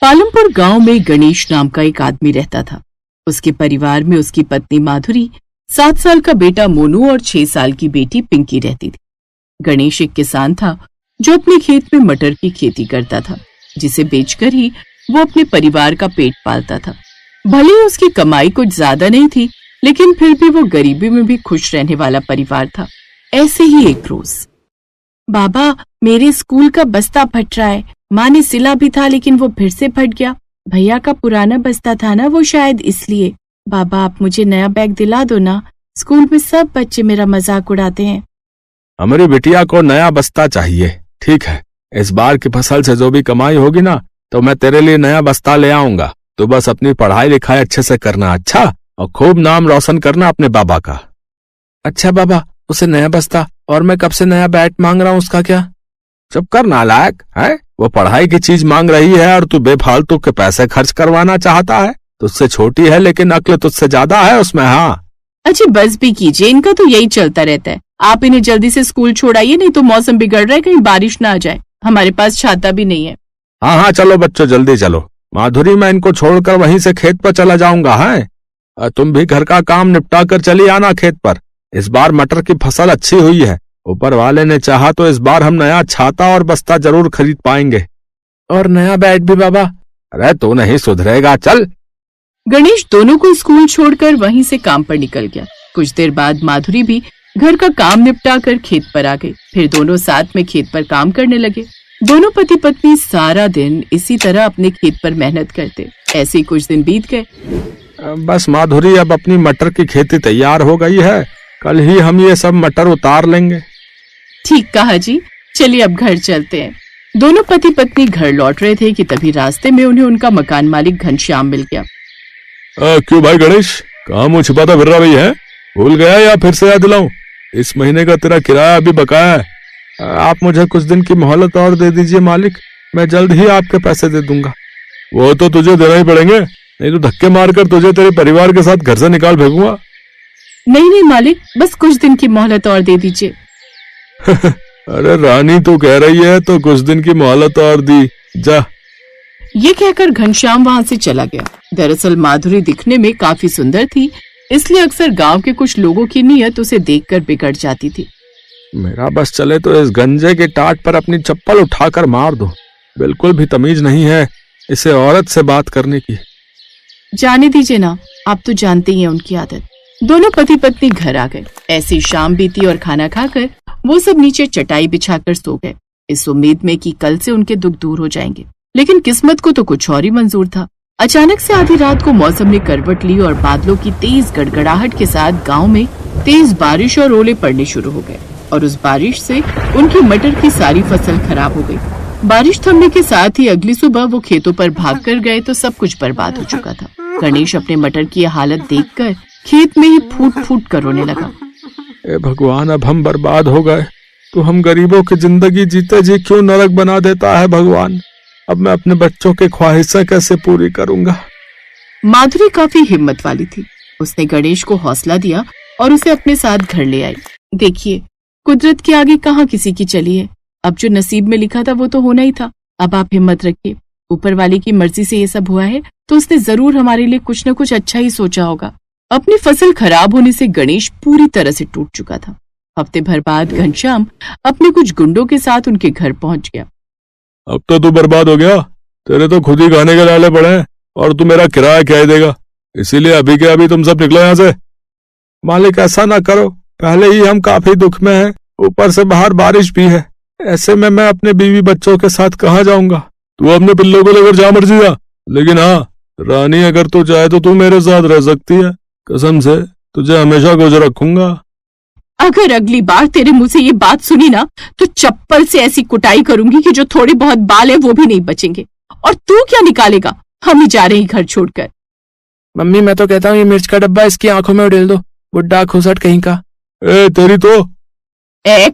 पालमपुर गांव में गणेश नाम का एक आदमी रहता था। उसके परिवार में उसकी पत्नी माधुरी, 7 साल का बेटा मोनू और 6 साल की बेटी पिंकी रहती थी। गणेश एक किसान था जो अपने खेत में मटर की खेती करता था, जिसे बेचकर ही वो अपने परिवार का पेट पालता था। भले ही उसकी कमाई कुछ ज्यादा नहीं थी, लेकिन फिर भी वो गरीबी में भी खुश रहने वाला परिवार था। ऐसे ही एक रोज, बाबा मेरे स्कूल का बस्ता फट रहा है। माँ ने सिला भी था लेकिन वो फिर से फट गया। भैया का पुराना बस्ता था ना, वो शायद इसलिए। बाबा आप मुझे नया बैग दिला दो ना, स्कूल में सब बच्चे मेरा मजाक उड़ाते हैं। हमारी बिटिया को नया बस्ता चाहिए। ठीक है, इस बार की फसल से जो भी कमाई होगी ना, तो मैं तेरे लिए नया बस्ता ले आऊंगा। तो बस अपनी पढ़ाई लिखाई अच्छे से करना, अच्छा, और खूब नाम रोशन करना अपने बाबा का। अच्छा बाबा, उसे नया बस्ता, और मैं कब से नया बैट मांग रहा हूँ, उसका क्या? चुप कर नालायक, है वो पढ़ाई की चीज मांग रही है और तू बेफालतू के पैसे खर्च करवाना चाहता है। तुझसे छोटी है लेकिन अक्ल तुझसे ज्यादा है उसमें। हाँ अच्छी बस भी कीजिए, इनका तो यही चलता रहता है। आप इन्हें जल्दी से स्कूल छोड़ाइए, नहीं तो मौसम बिगड़ रहा है, कहीं बारिश ना आ जाए। हमारे पास छाता भी नहीं है। हाँ हाँ चलो बच्चों, जल्दी चलो। माधुरी, मैं इनको छोड़कर वहीं से खेत पर चला जाऊंगा। है तुम भी घर का काम निपटा कर चली आना खेत पर। इस बार मटर की फसल अच्छी हुई है। ऊपर वाले ने चाहा तो इस बार हम नया छाता और बस्ता जरूर खरीद पाएंगे। और नया बैट भी बाबा। अरे तू नहीं सुधरेगा, चल। गणेश दोनों को स्कूल छोड़कर वहीं से काम पर निकल गया। कुछ देर बाद माधुरी भी घर का काम निपटा कर खेत पर आ गई। फिर दोनों साथ में खेत पर काम करने लगे। दोनों पति पत्नी सारा दिन इसी तरह अपने खेत पर मेहनत करते। ऐसे ही कुछ दिन बीत गए। बस माधुरी, अब अपनी मटर की खेती तैयार हो गई है। कल ही हम ये सब मटर उतार लेंगे। ठीक कहा जी, चलिए अब घर चलते हैं। दोनों पति पत्नी घर लौट रहे थे कि तभी रास्ते में उन्हें उनका मकान मालिक घनश्याम मिल गया। क्यों भाई गणेश, कहाँ मुँह छिपाता फिर रहा भाई है? भूल गया या फिर से याद दिलाऊं? इस महीने का तेरा किराया अभी बकाया है। आप मुझे कुछ दिन की मोहलत और दे दीजिए मालिक, मैं जल्द ही आपके पैसे दे दूंगा। वो तो तुझे देना ही पड़ेंगे, नहीं तो धक्के मारकर तुझे तेरे परिवार के साथ घर से निकाल फेंकूंगा। नहीं मालिक, बस कुछ दिन की मोहलत और दे दीजिए। अरे रानी तू कह रही है तो कुछ दिन की मोहलत और दी जा। ये कहकर घनश्याम वहाँ से चला गया। दरअसल माधुरी दिखने में काफी सुंदर थी, इसलिए अक्सर गांव के कुछ लोगों की नीयत उसे देखकर बिगड़ जाती थी। मेरा बस चले तो इस गंजे के टाट पर अपनी चप्पल उठाकर मार दो। बिल्कुल भी तमीज नहीं है इसे औरत से बात करने की। जाने दीजिए ना, आप तो जानते ही हैं उनकी आदत। दोनों पति पत्नी घर आ गए। ऐसी शाम बीती और खाना खाकर वो सब नीचे चटाई बिछाकर सो गए, इस उम्मीद में कि कल से उनके दुख दूर हो जाएंगे। लेकिन किस्मत को तो कुछ और ही मंजूर था। अचानक से आधी रात को मौसम ने करवट ली और बादलों की तेज गड़गड़ाहट के साथ गांव में तेज बारिश और ओले पड़ने शुरू हो गए। और उस बारिश से उनकी मटर की सारी फसल खराब हो गई। बारिश थमने के साथ ही अगली सुबह वो खेतों पर भागकर गए तो सब कुछ बर्बाद हो चुका था। गणेश अपने मटर की हालत देखकर खेत में ही फूट फूट कर रोने लगा। ए भगवान, अब हम बर्बाद हो गए। तो हम गरीबों की जिंदगी जीते जी क्यों नरक बना देता है भगवान। अब मैं अपने बच्चों की ख्वाहिशें कैसे पूरी करूंगा। माधुरी काफी हिम्मत वाली थी। उसने गणेश को हौसला दिया और उसे अपने साथ घर ले आई। देखिए, कुदरत के आगे कहाँ किसी की चली है। अब जो नसीब में लिखा था वो तो होना ही था। अब आप हिम्मत रखिए, ऊपर वाले की मर्जी से ये सब हुआ है तो उसने जरूर हमारे लिए कुछ न कुछ अच्छा ही सोचा होगा। अपनी फसल खराब होने से गणेश पूरी तरह से टूट चुका था। हफ्ते भर बाद घनश्याम अपने कुछ गुंडों के साथ उनके घर पहुंच गया। अब तो तू बर्बाद हो गया। तेरे तो खुद ही खाने के लाले पड़े हैं और तू मेरा किराया क्या ही देगा। इसीलिए अभी के अभी तुम सब निकलो यहाँ से। मालिक ऐसा ना करो, पहले ही हम काफी दुख में हैं, ऊपर से बाहर बारिश भी है। ऐसे में मैं अपने बीवी बच्चों के साथ कहाँ जाऊंगा। तू अपने पिल्लों को लेकर जा मर्जी जा, लेकिन हाँ रानी, अगर तू चाहे तो तू मेरे साथ रह सकती है। कसम से तुझे हमेशा गुज रखूंगा। अगर अगली बार तेरे मुंह से ये बात सुनी ना तो चप्पल से ऐसी कुटाई करूंगी कि जो थोड़े बहुत बाल है वो भी नहीं बचेंगे। और तू क्या निकालेगा, हम ही जा रहे हैं घर छोड़कर। मम्मी मैं तो कहता हूँ ये मिर्च का डब्बा इसकी आंखों में उड़ेल दो, बुड्ढा खुसट कहीं का। तेरी तो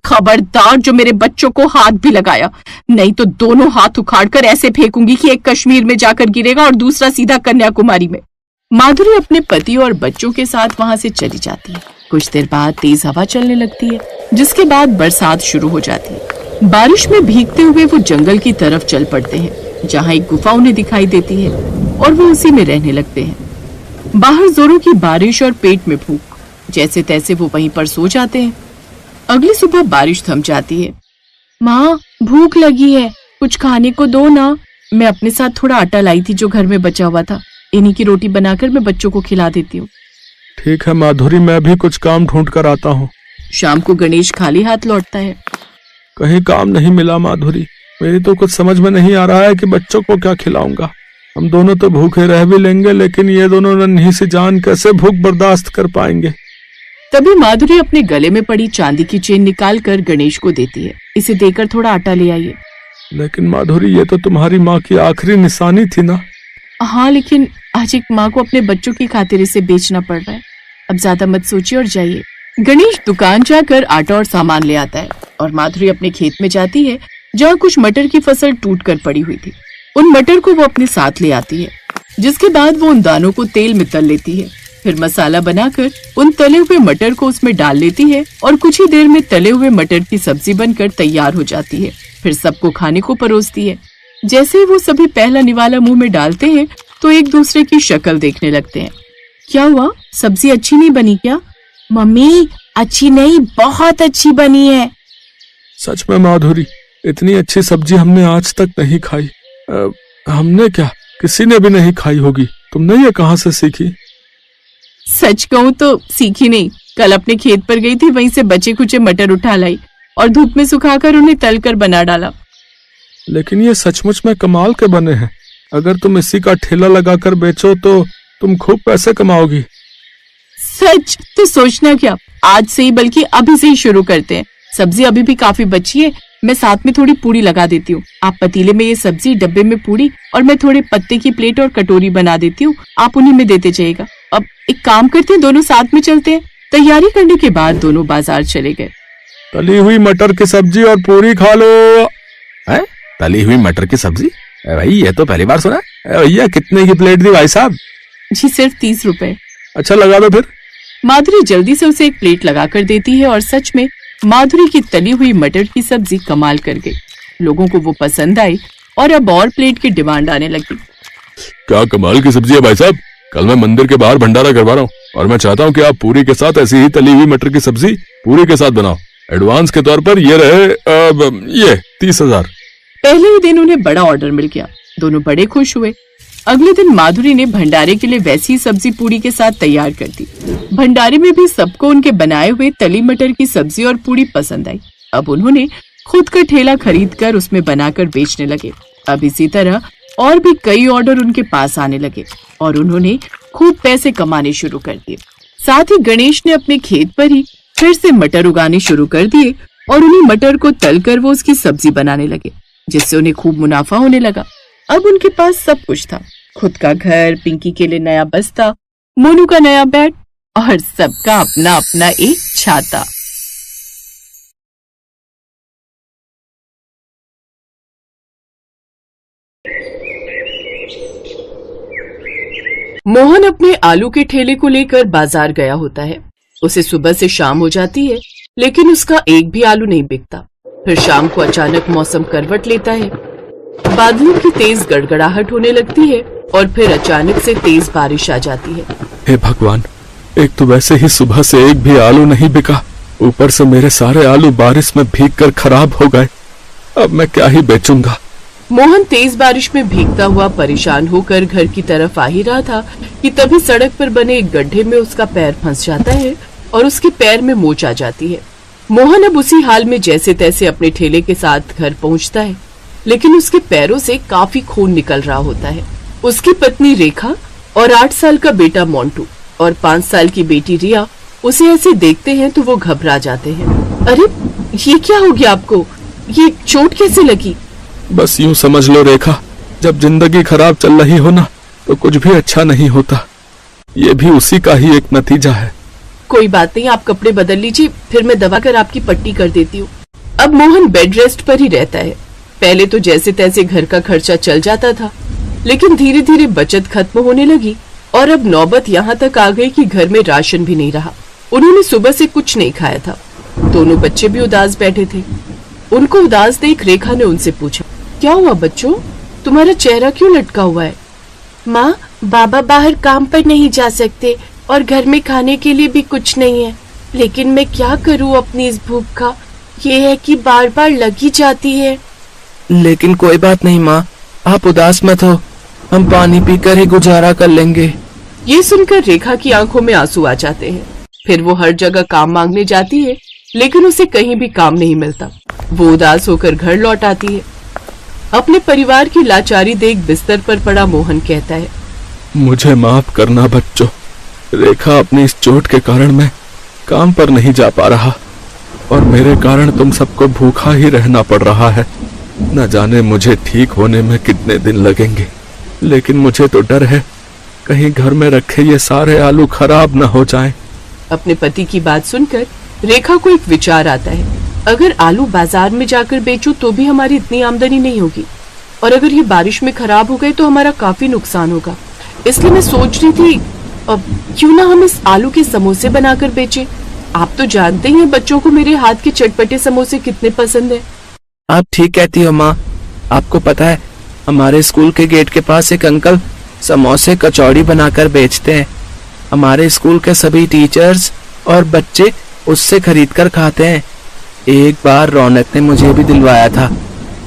खबरदार जो मेरे बच्चों को हाथ भी लगाया, नहीं तो दोनों हाथ उखाड़कर ऐसे फेंकूंगी कि एक कश्मीर में जाकर गिरेगा और दूसरा सीधा कन्याकुमारी में। माधुरी अपने पति और बच्चों के साथ वहां से चली जाती है। कुछ देर बाद तेज हवा चलने लगती है, जिसके बाद बरसात शुरू हो जाती है। बारिश में भीगते हुए वो जंगल की तरफ चल पड़ते हैं। जहाँ एक गुफा उन्हें दिखाई देती है और वो उसी में रहने लगते हैं। बाहर जोरों की बारिश और पेट में भूख, जैसे तैसे वो वहीं पर सो जाते हैं। अगली सुबह बारिश थम जाती है। माँ, भूख लगी है, कुछ खाने को दो ना। मैं अपने साथ थोड़ा आटा लाई थी जो घर में बचा हुआ था, इन्हीं की रोटी बनाकर मैं बच्चों को खिला देती हूँ। ठीक है माधुरी, मैं भी कुछ काम ढूंढ कर आता हूँ। शाम को गणेश खाली हाथ लौटता है। कहीं काम नहीं मिला माधुरी, मेरी तो कुछ समझ में नहीं आ रहा है कि बच्चों को क्या खिलाऊंगा। हम दोनों तो भूखे रह भी लेंगे, लेकिन ये दोनों नन्ही सी जान कैसे भूख बर्दाश्त कर पाएंगे। तभी माधुरी अपने गले में पड़ी चांदी की चेन निकाल कर गणेश को देती है। इसे देकर थोड़ा आटा ले आइए। लेकिन माधुरी, ये तो तुम्हारी माँ की आखिरी निशानी थी ना। हाँ, लेकिन आज एक माँ को अपने बच्चों की खातिर इसे बेचना पड़ रहा है। अब ज्यादा मत सोचिए और जाइए। गणेश दुकान जाकर आटा और सामान ले आता है और माधुरी अपने खेत में जाती है जहाँ कुछ मटर की फसल टूट कर पड़ी हुई थी। उन मटर को वो अपने साथ ले आती है, जिसके बाद वो उन दानों को तेल में तल लेती है। फिर मसाला बनाकर उन तले हुए मटर को उसमें डाल लेती है और कुछ ही देर में तले हुए मटर की सब्जी बनकर तैयार हो जाती है। फिर सबको खाने को परोसती है। जैसे ही वो सभी पहला निवाला मुंह में डालते हैं तो एक दूसरे की शक्ल देखने लगते हैं। क्या हुआ, सब्जी अच्छी नहीं बनी क्या? मम्मी, अच्छी नहीं, बहुत अच्छी बनी है। सच में माधुरी, इतनी अच्छी सब्जी हमने आज तक नहीं खाई। हमने क्या, किसी ने भी नहीं खाई होगी। तुमने ये कहाँ से सीखी? सच कहूँ तो सीखी नहीं, कल अपने खेत पर गई थी, वहीं से बचे खुचे मटर उठा लाई और धूप में सुखाकर उन्हें तलकर बना डाला। लेकिन ये सचमुच में कमाल के बने हैं। अगर तुम इसी का ठेला लगाकर बेचो तो तुम खूब पैसे कमाओगी। सच तो सोचना क्या, आज से ही बल्कि अभी से ही शुरू करते हैं। सब्जी अभी भी काफी बची है, मैं साथ में थोड़ी पूड़ी लगा देती हूँ। आप पतीले में ये सब्जी, डब्बे में पूड़ी और मैं थोड़े पत्ते की प्लेट और कटोरी बना देती हूँ, आप उन्हीं में देते जाइएगा। अब एक काम करते हैं, दोनों साथ में चलते हैं। तैयारी करने के बाद दोनों बाजार चले गए। तली हुई मटर की सब्जी और पूरी खा लो। है? तली हुई मटर की सब्जी? भाई ये तो पहली बार सुना। भैया कितने की प्लेट दी भाई साहब? जी सिर्फ 30 रुपए। अच्छा लगा दो फिर। माधुरी जल्दी से उसे एक प्लेट लगा कर देती है और सच में माधुरी की तली हुई मटर की सब्जी कमाल कर गई। लोगों को वो पसंद आई और अब और प्लेट की डिमांड आने लगी। क्या कमाल की सब्जी है भाई साहब। कल मैं मंदिर के बाहर भंडारा करवा रहा हूँ और मैं चाहता हूँ कि आप पूरी के साथ ऐसी ही तली हुई मटर की सब्जी पूरी के साथ बनाओ। एडवांस के तौर पर ये रहे ये 30,000। पहले ही दिन उन्हें बड़ा ऑर्डर मिल गया। दोनों बड़े खुश हुए। अगले दिन माधुरी ने भंडारे के लिए वैसी ही सब्जी पूरी के साथ तैयार कर दी। भंडारे में भी सबको उनके बनाए हुए तली मटर की सब्जी और पूरी पसंद आई। अब उन्होंने खुद का ठेला खरीदकर उसमें बनाकर बेचने लगे। अब इसी तरह और भी कई ऑर्डर उनके पास आने लगे और उन्होंने खूब पैसे कमाने शुरू कर दिए। साथ ही गणेश ने अपने खेत पर ही फिर से मटर उगाने शुरू कर दिए और उन्हीं मटर को तलकर वो उसकी सब्जी बनाने लगे, जिससे उन्हें खूब मुनाफा होने लगा। अब उनके पास सब कुछ था, खुद का घर, पिंकी के लिए नया बस्ता, मोनू का नया बैट और सबका अपना अपना एक छाता। मोहन अपने आलू के ठेले को लेकर बाजार गया होता है। उसे सुबह से शाम हो जाती है, लेकिन उसका एक भी आलू नहीं बिकता। फिर शाम को अचानक मौसम करवट लेता है। बादलों की तेज गड़गड़ाहट होने लगती है और फिर अचानक से तेज बारिश आ जाती है। हे भगवान, एक तो वैसे ही सुबह से एक भी आलू नहीं बिका, ऊपर से मेरे सारे आलू बारिश में भीगकर खराब हो गए। अब मैं क्या ही बेचूंगा। मोहन तेज बारिश में भीगता हुआ परेशान होकर घर की तरफ आ ही रहा था कि तभी सड़क पर बने एक गड्ढे में उसका पैर फंस जाता है और उसके पैर में मोच आ जाती है। मोहन अब उसी हाल में जैसे तैसे अपने ठेले के साथ घर पहुंचता है, लेकिन उसके पैरों से काफी खून निकल रहा होता है। उसकी पत्नी रेखा और 8 साल का बेटा मोंटू और 5 साल की बेटी रिया उसे ऐसे देखते हैं तो वो घबरा जाते हैं। अरे ये क्या हो गया आपको? ये चोट कैसे लगी? बस यूं समझ लो रेखा, जब जिंदगी खराब चल रही हो ना तो कुछ भी अच्छा नहीं होता। ये भी उसी का ही एक नतीजा है। कोई बात नहीं, आप कपड़े बदल लीजिए, फिर मैं दवा कर आपकी पट्टी कर देती हूँ। अब मोहन बेड रेस्ट पर ही रहता है। पहले तो जैसे तैसे घर का खर्चा चल जाता था, लेकिन धीरे धीरे बचत खत्म होने लगी और अब नौबत यहाँ तक आ गई कि घर में राशन भी नहीं रहा। उन्होंने सुबह से कुछ नहीं खाया था। दोनों बच्चे भी उदास बैठे थे। उनको उदास देख रेखा ने उनसे पूछा, क्या हुआ बच्चों? तुम्हारा चेहरा क्यों लटका हुआ है? माँ, बाबा बाहर काम पर नहीं जा सकते और घर में खाने के लिए भी कुछ नहीं है, लेकिन मैं क्या करूँ अपनी इस भूख का? ये है कि बार बार लग ही जाती है। लेकिन कोई बात नहीं माँ, आप उदास मत हो, हम पानी पीकर ही गुजारा कर लेंगे। ये सुनकर रेखा की आंखों में आंसू आ जाते हैं। फिर वो हर जगह काम मांगने जाती है, लेकिन उसे कहीं भी काम नहीं मिलता। वो उदास होकर घर लौट आती है। अपने परिवार की लाचारी देख बिस्तर पर पड़ा मोहन कहता है, मुझे माफ करना बच्चों, रेखा अपनी इस चोट के कारण मैं काम पर नहीं जा पा रहा और मेरे कारण तुम सबको भूखा ही रहना पड़ रहा है। न जाने मुझे ठीक होने में कितने दिन लगेंगे, लेकिन मुझे तो डर है कहीं घर में रखे ये सारे आलू खराब न हो जाएं। अपने पति की बात सुनकर रेखा को एक विचार आता है, अगर आलू बाजार में जाकर बेचूं तो भी हमारी इतनी आमदनी नहीं होगी, और अगर ये बारिश में खराब हो गए तो हमारा काफी नुकसान होगा। इसलिए मैं सोच रही थी, अब क्यों ना हम इस आलू के समोसे बनाकर बेचें। आप तो जानते ही हैं बच्चों को मेरे हाथ के चटपटे समोसे कितने पसंद है। आप ठीक कहती हो माँ। आपको पता है, हमारे स्कूल के गेट के पास एक अंकल समोसे कचौड़ी बनाकर बेचते हैं। हमारे स्कूल के सभी टीचर्स और बच्चे उससे खरीदकर खाते हैं। एक बार रौनक ने मुझे भी दिलवाया था,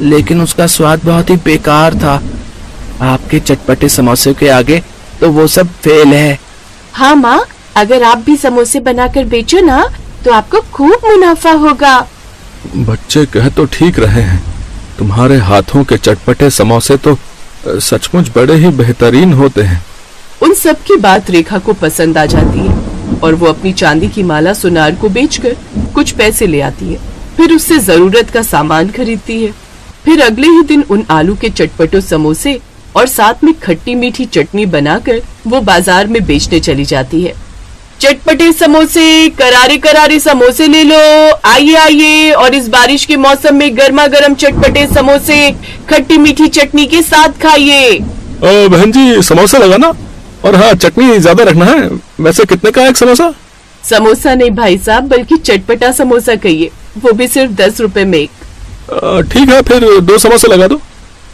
लेकिन उसका स्वाद बहुत ही बेकार था। आपके चटपटे समोसे के आगे तो वो सब फेल है। हाँ माँ, अगर आप भी समोसे बनाकर बेचो ना तो आपको खूब मुनाफा होगा। बच्चे कह तो ठीक रहे हैं, तुम्हारे हाथों के चटपटे समोसे तो सचमुच बड़े ही बेहतरीन होते हैं। उन सब की बात रेखा को पसंद आ जाती है और वो अपनी चांदी की माला सुनार को बेचकर कुछ पैसे ले आती है। फिर उससे जरूरत का सामान खरीदती है। फिर अगले ही दिन उन आलू के चटपटों समोसे और साथ में खट्टी मीठी चटनी बनाकर वो बाजार में बेचने चली जाती है। चटपटे समोसे, करारे करारे समोसे ले लो, आइए आइए, और इस बारिश के मौसम में गर्मा गर्म चटपटे समोसे खट्टी मीठी चटनी के साथ खाइए। बहन जी, समोसा लगाना, और हाँ, चटनी ज्यादा रखना है। वैसे कितने का है एक समोसा? समोसा नहीं भाई साहब, बल्कि चटपटा समोसा कहिए, वो भी सिर्फ 10 रुपए में एक। ठीक है, फिर 2 समोसे लगा दो।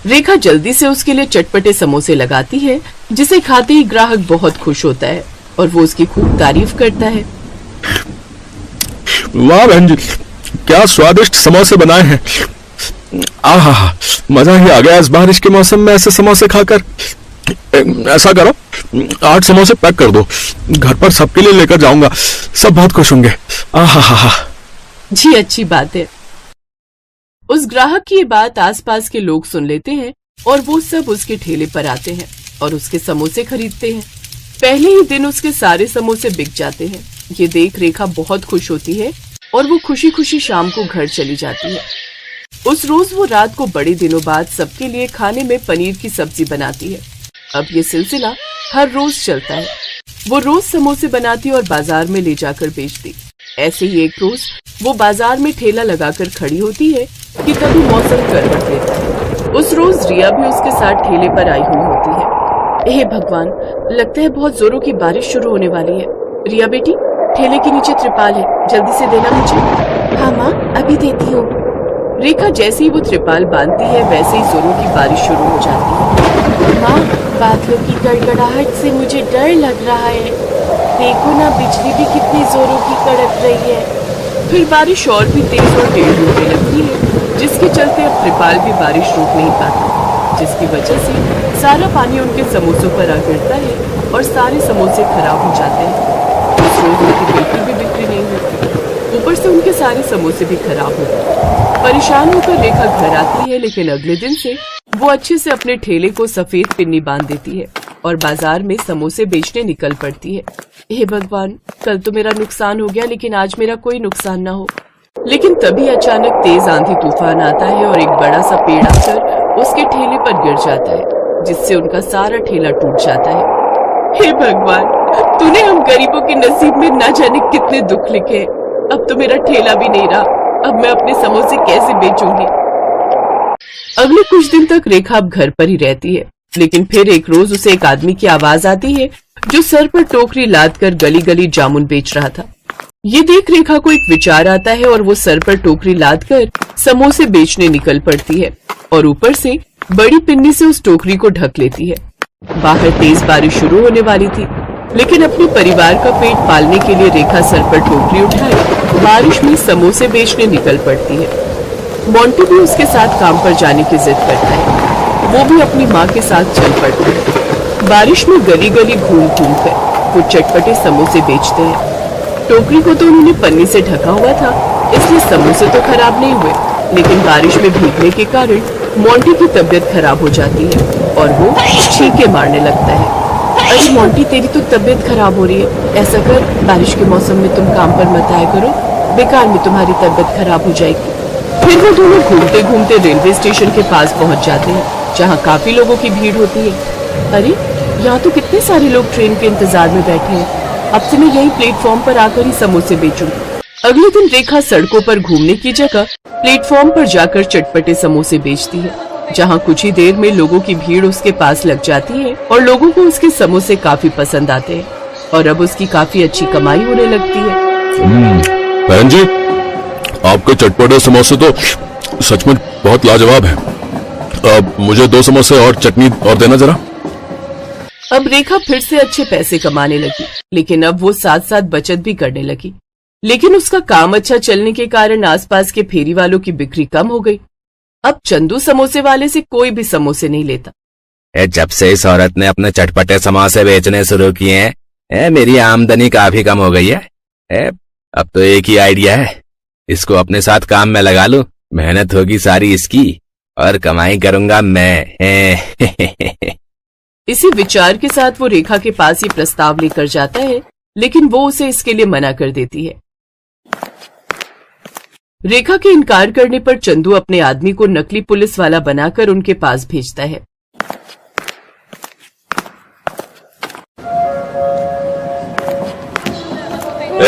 रेखा जल्दी से उसके लिए चटपटे समोसे लगाती है, जिसे खाते ही ग्राहक बहुत खुश होता है और वो उसकी खूब तारीफ करता है। वाह बहन जी, क्या स्वादिष्ट समोसे बनाए हैं। आहा, मजा ही आ गया इस बारिश के मौसम में ऐसे समोसे खाकर। ऐसा करो, 8 समोसे पैक कर दो, घर पर सबके लिए लेकर जाऊंगा, सब बहुत खुश होंगे। आहा। जी अच्छी बात है। उस ग्राहक की ये बात आसपास के लोग सुन लेते हैं और वो सब उसके ठेले पर आते हैं और उसके समोसे खरीदते हैं। पहले ही दिन उसके सारे समोसे बिक जाते हैं। ये देख रेखा बहुत खुश होती है और वो खुशी खुशी शाम को घर चली जाती है। उस रोज वो रात को बड़े दिनों बाद सबके लिए खाने में पनीर की सब्जी बनाती है। अब ये सिलसिला हर रोज चलता है। वो रोज समोसे बनाती और बाजार में ले जाकर बेचती। ऐसे ही एक रोज वो बाजार में ठेला लगाकर खड़ी होती है कि तभी मौसम करवट लेता है। उस रोज रिया भी उसके साथ ठेले पर आई हुई होती है। हे भगवान, लगता है बहुत जोरों की बारिश शुरू होने वाली है। रिया बेटी, ठेले के नीचे त्रिपाल है, जल्दी से देना मुझे। हाँ माँ, अभी देती हूँ। रेखा जैसे ही वो त्रिपाल बांधती है वैसे ही जोरों की बारिश शुरू हो जाती है। माँ, बादलों की गड़गड़ाहट से मुझे डर लग रहा है। देखो ना, बिजली भी कितनी जोरों की कड़क रही है। फिर बारिश और भी तेज और टेढ़ी होने लगती है, जिसके चलते अब त्रिपाल भी बारिश रोक नहीं पाता, जिसकी वजह से सारा पानी उनके समोसों पर आ गिरता है और सारे समोसे खराब हो जाते हैं। उस रोज उनकी बिल्कुल भी बिक्री नहीं होती, ऊपर से उनके सारे समोसे भी खराब हो गए। परेशान होकर रेखा घर आती है, लेकिन अगले दिन से वो अच्छे से अपने ठेले को सफेद पिन्नी बांध देती है और बाजार में समोसे बेचने निकल पड़ती है। हे भगवान, कल तो मेरा नुकसान हो गया, लेकिन आज मेरा कोई नुकसान ना हो। लेकिन तभी अचानक तेज आंधी तूफान आता है और एक बड़ा सा पेड़ आकर उसके ठेले पर गिर जाता है, जिससे उनका सारा ठेला टूट जाता है। हे भगवान, तूने हम गरीबों के नसीब में ना जाने कितने दुख लिखे। अब तो मेरा ठेला भी नहीं रहा, अब मैं अपने समोसे कैसे बेचूंगी। अगले कुछ दिन तक रेखा अब घर पर ही रहती है, लेकिन फिर एक रोज उसे एक आदमी की आवाज आती है जो सर पर टोकरी लाद कर गली गली जामुन बेच रहा था। ये देख रेखा को एक विचार आता है और वो सर पर टोकरी लाद कर समोसे बेचने निकल पड़ती है और ऊपर से बड़ी पिन्नी से उस टोकरी को ढक लेती है। बाहर तेज बारिश शुरू होने वाली थी, लेकिन अपने परिवार का पेट पालने के लिए रेखा सर पर टोकरी उठाए बारिश में समोसे बेचने निकल पड़ती है। मोंटी भी उसके साथ काम पर जाने की जिद करता है। वो भी अपनी माँ के साथ चल पड़ता है। बारिश में गली गली घूम घूम कर वो चटपटे समोसे बेचते हैं। टोकरी को तो उन्होंने पन्नी से ढका हुआ था, इसलिए समोसे तो खराब नहीं हुए, लेकिन बारिश में भीगने के कारण मोंटी की तबीयत खराब हो जाती है और वो छींके मारने लगता है। अरे मोंटी, तेरी तो तबीयत खराब हो रही है। ऐसा कर, बारिश के मौसम में तुम काम पर मत आया करो, बेकार में तुम्हारी तबीयत खराब हो जाएगी। फिर वो दोनों घूमते घूमते रेलवे स्टेशन के पास पहुंच जाते हैं, जहां काफी लोगों की भीड़ होती है। अरे, यहाँ तो कितने सारे लोग ट्रेन के इंतजार में बैठे हैं। अब से मैं यही प्लेटफॉर्म पर आकर ही समोसे बेचूंगी। अगले दिन रेखा सड़कों पर घूमने की जगह प्लेटफॉर्म पर जाकर चटपटे समोसे बेचती है, जहाँ कुछ ही देर में लोगों की भीड़ उसके पास लग जाती है और लोगों को उसके समोसे काफी पसंद आते हैं और अब उसकी काफी अच्छी कमाई होने लगती है। बहन जी, आपके चटपटे समोसे तो सचमुच बहुत लाजवाब है। अब मुझे 2 समोसे और चटनी और देना जरा। अब रेखा फिर से अच्छे पैसे कमाने लगी, लेकिन अब वो साथ साथ बचत भी करने लगी। लेकिन उसका काम अच्छा चलने के कारण आसपास के फेरी वालों की बिक्री कम हो गई। अब चंदू समोसे वाले से कोई भी समोसे नहीं लेता। जब से इस औरत ने अपने चटपटे समोसे बेचने शुरू किए हैं, मेरी आमदनी काफी कम हो गई है। अब तो एक ही आइडिया है, इसको अपने साथ काम में लगा लूं। मेहनत होगी सारी इसकी और कमाई करूंगा मैं। इसी विचार के साथ वो रेखा के पास ये प्रस्ताव लेकर जाता है, लेकिन वो उसे इसके लिए मना कर देती है। रेखा के इनकार करने पर चंदू अपने आदमी को नकली पुलिस वाला बनाकर उनके पास भेजता है।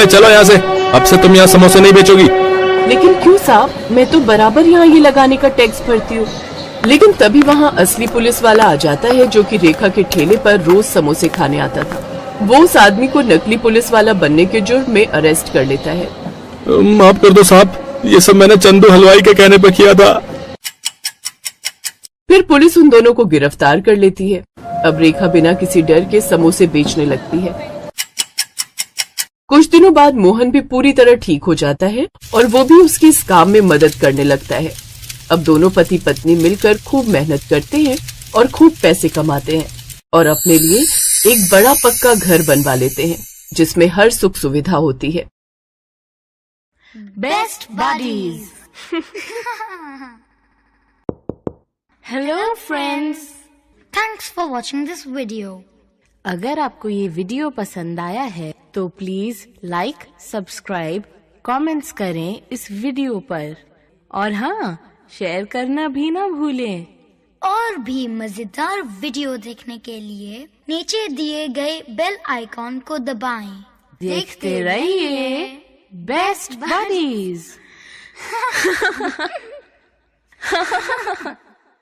चलो यहाँ से, अब से तुम यहाँ समोसे नहीं बेचोगी। लेकिन क्यों साहब, मैं तो बराबर यहाँ ये लगाने का टैक्स भरती हूँ। लेकिन तभी वहाँ असली पुलिस वाला आ जाता है, जो कि रेखा के ठेले पर रोज समोसे खाने आता था। वो उस आदमी को नकली पुलिस वाला बनने के जुर्म में अरेस्ट कर लेता है। माफ कर दो साहब, ये सब मैंने चंदू हलवाई के कहने पर किया था। फिर पुलिस उन दोनों को गिरफ्तार कर लेती है। अब रेखा बिना किसी डर के समोसे बेचने लगती है। कुछ दिनों बाद मोहन भी पूरी तरह ठीक हो जाता है और वो भी उसकी इस काम में मदद करने लगता है। अब दोनों पति पत्नी मिलकर खूब मेहनत करते हैं और खूब पैसे कमाते हैं और अपने लिए एक बड़ा पक्का घर बनवा लेते हैं, जिसमें हर सुख सुविधा होती है। Best buddies. Hello friends, thanks for watching this video. अगर आपको ये वीडियो पसंद आया है तो प्लीज लाइक, सब्सक्राइब, कमेंट्स करें इस वीडियो पर और हाँ, शेयर करना भी ना भूलें। और भी मजेदार वीडियो देखने के लिए नीचे दिए गए बेल आइकॉन को दबाएं। देखते रहिए बेस्ट बडीज।